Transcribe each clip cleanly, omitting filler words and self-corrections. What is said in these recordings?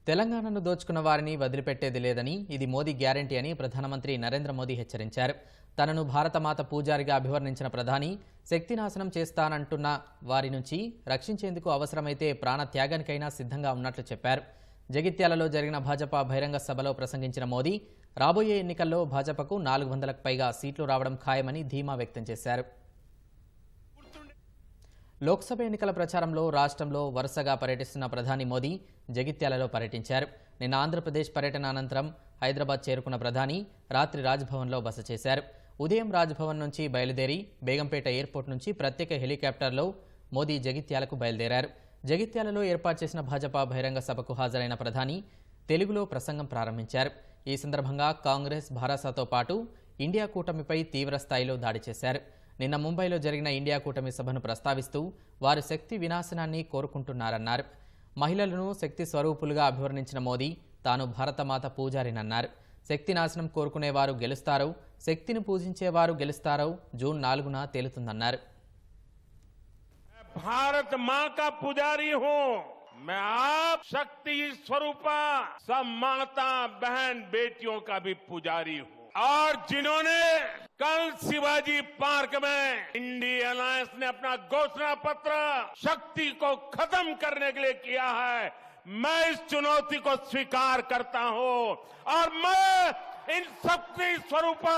తెలంగాణను దోచుకున్న వారిని వదిలిపెట్టేది లేదని, ఇది మోదీ గ్యారంటీ అని ప్రధానమంత్రి నరేంద్ర మోదీ హెచ్చరించారు. తనను భారతమాత పూజారిగా అభివర్ణించిన ప్రధాని శక్తినాశనం చేస్తానంటున్న వారి నుంచి రక్షించేందుకు అవసరమైతే ప్రాణ త్యాగానికైనా సిద్ధంగా ఉన్నట్లు చెప్పారు. జగిత్యాలలో జరిగిన భాజపా బహిరంగ సభలో ప్రసంగించిన మోదీ రాబోయే ఎన్నికల్లో భాజపాకు 400లకు పైగా సీట్లు రావడం ఖాయమని ధీమా వ్యక్తం చేశారు. లోక్సభ ఎన్నికల ప్రచారంలో రాష్ట్రంలో వరుసగా పర్యటిస్తున్న ప్రధాని మోదీ జగిత్యాలలో పర్యటించారు. నిన్న ఆంధ్రప్రదేశ్ పర్యటన అనంతరం హైదరాబాద్ చేరుకున్న ప్రధాని రాత్రి రాజ్భవన్లో బస చేశారు. ఉదయం రాజ్భవన్ నుంచి బయలుదేరి బేగంపేట ఎయిర్పోర్ట్ నుంచి ప్రత్యేక హెలికాప్టర్లో మోదీ జగిత్యాలకు బయలుదేరారు. జగిత్యాలలో ఏర్పాటు చేసిన భాజపా బహిరంగ సభకు హాజరైన ప్రధాని తెలుగులో ప్రసంగం ప్రారంభించారు. ఈ సందర్భంగా కాంగ్రెస్, భారసాతో పాటు ఇండియా కూటమిపై తీవ్ర స్థాయిలో దాడి చేశారు. నిన్న ముంబైలో జరిగిన ఇండియా కూటమి సభను ప్రస్తావిస్తూ వారు శక్తి వినాశనాన్ని కోరుకుంటున్నారన్నారు. మహిళలను శక్తి స్వరూపులుగా అభివర్ణించిన మోదీ తాను భారతమాత పూజారినన్నారు. శక్తి నాశనం కోరుకునేవారు గెలుస్తారో, శక్తిని పూజించేవారు గెలుస్తారో జూన్ 4న తేలుతుందన్నారు. भारत माँ का पुजारी हूँ। मैं आप शक्ति स्वरूपा सब माता बहन बेटियों का भी पुजारी हूँ। और जिन्होंने कल शिवाजी पार्क में इंडिया अलायंस ने अपना घोषणा पत्र शक्ति को खत्म करने के लिए किया है, मैं इस चुनौती को स्वीकार करता हूँ और मैं इन शक्ति स्वरूपा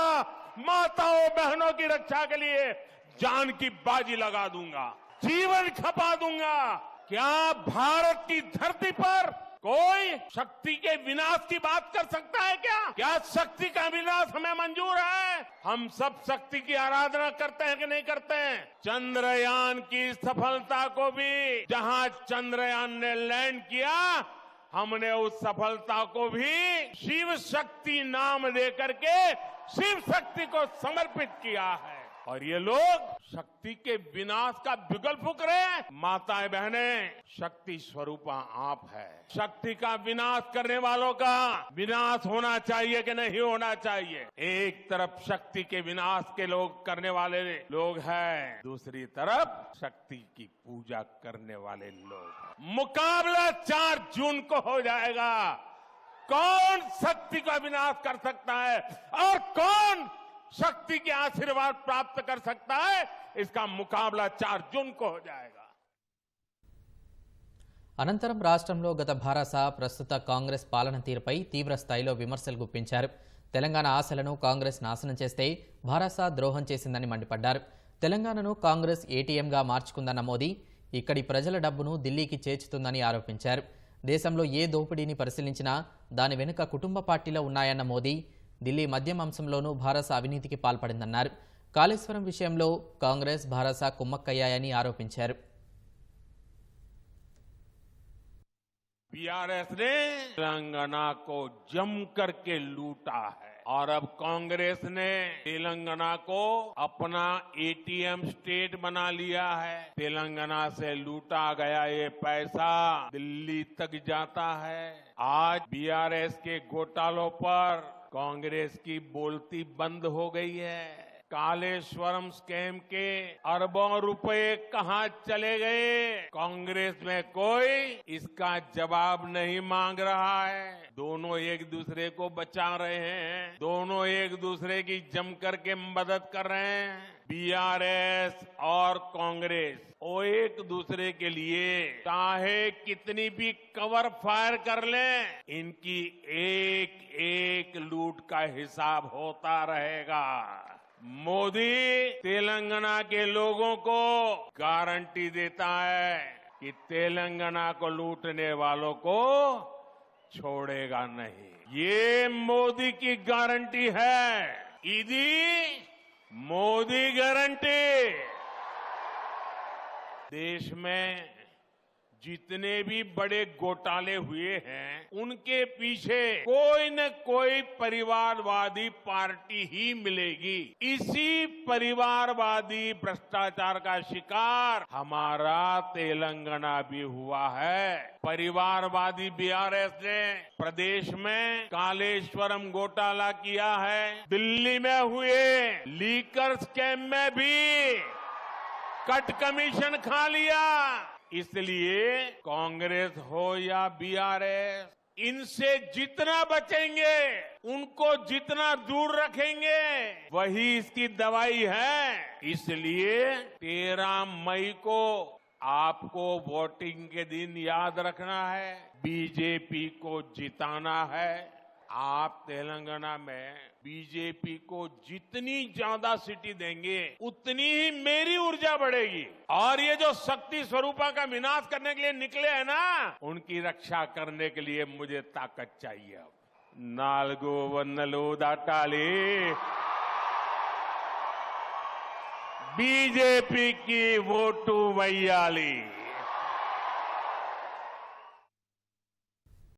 माताओं बहनों की रक्षा के लिए जान की बाजी लगा दूंगा, जीवन खपा दूंगा। क्या भारत की धरती पर कोई शक्ति के विनाश की बात कर सकता है? क्या शक्ति का विनाश हमें मंजूर है? हम सब शक्ति की आराधना करते हैं कि नहीं करते हैं? चंद्रयान की सफलता को भी, जहां चंद्रयान ने लैंड किया, हमने उस सफलता को भी शिव शक्ति नाम देकर के शिव शक्ति को समर्पित किया है। और ये लोग शक्ति के विनाश का बिगुल फूंक रहे हैं। माताएं बहनें, शक्ति स्वरूपा आप है। शक्ति का विनाश करने वालों का विनाश होना चाहिए कि नहीं होना चाहिए? एक तरफ शक्ति के विनाश के लोग करने वाले लोग हैं, दूसरी तरफ शक्ति की पूजा करने वाले लोग हैं। मुकाबला 4 जून को हो जाएगा। कौन शक्ति का विनाश कर सकता है और कौन शक्ति के आशीर्वाद प्राप्त कर सकता है, इसका मुकाबला 4 जून को हो जाएगा. అనంతరం రాష్ట్రంలో గత భారస ప్రస్తుత కాంగ్రెస్ పాలన తీరుపై తీవ్ర స్థాయిలో విమర్శలు గుప్పించారు. తెలంగాణ ఆశలను కాంగ్రెస్ నాశనం చేస్తే భారస ద్రోహం చేసిందని మండిపడ్డారు. తెలంగాణను కాంగ్రెస్ ఏటీఎంగా మార్చుకుందన్న మోదీ ఇక్కడి ప్రజల డబ్బును ఢిల్లీకి చేర్చుతుందని ఆరోపించారు. దేశంలో ఏ దోపిడీని పరిశీలించినా దాని వెనుక కుటుంబ పార్టీలో ఉన్నాయన్న మోదీ ఢిల్లీ మద్యం అంశంలోనూ భారస అవినీతికి పాల్పడిందన్నారు. కాళేశ్వరం విషయంలో కాంగ్రెస్, భారస కుమ్మక్కయ్యాయని ఆరోపించారు. बीआरएस ने तेलंगाना को जम करके लूटा है और अब कांग्रेस ने तेलंगाना को अपना एटीएम स्टेट बना लिया है। तेलंगाना से लूटा गया ये पैसा दिल्ली तक जाता है। आज बीआरएस के घोटालों पर कांग्रेस की बोलती बंद हो गई है। कालेश्वरम स्कैम के अरबों रुपए कहां चले गए? कांग्रेस में कोई इसका जवाब नहीं मांग रहा है। दोनों एक दूसरे को बचा रहे हैं, दोनों एक दूसरे की जम करके मदद कर रहे हैं। बीआरएस और कांग्रेस वो एक दूसरे के लिए चाहे कितनी भी कवर फायर कर लें, इनकी एक एक लूट का हिसाब होता रहेगा। मोदी तेलंगाना के लोगों को गारंटी देता है कि तेलंगाना को लूटने वालों को छोड़ेगा नहीं। ये मोदी की गारंटी है। इदी मोदी गारंटी। देश में जितने भी बड़े घोटाले हुए हैं, उनके पीछे कोई न कोई परिवारवादी पार्टी ही मिलेगी। इसी परिवारवादी भ्रष्टाचार का शिकार हमारा तेलंगाना भी हुआ है। परिवारवादी बीआरएस ने प्रदेश में कालेश्वरम घोटाला किया है। दिल्ली में हुए लीकर स्कैम में भी कट कमीशन खा लिया। इसलिए कांग्रेस हो या बीआरएस, इनसे जितना बचेंगे, उनको जितना दूर रखेंगे, वही इसकी दवाई है। इसलिए 13 मई को आपको वोटिंग के दिन याद रखना है, बीजेपी को जिताना है। आप तेलंगाना में बीजेपी को जितनी ज्यादा सीटें देंगे, उतनी ही मेरी ऊर्जा बढ़ेगी। और ये जो शक्ति स्वरूपा का विनाश करने के लिए निकले हैं ना, उनकी रक्षा करने के लिए मुझे ताकत चाहिए। अब 4 వన్నెలు దాటాలి, बीजेपी की वोटू वैयाली।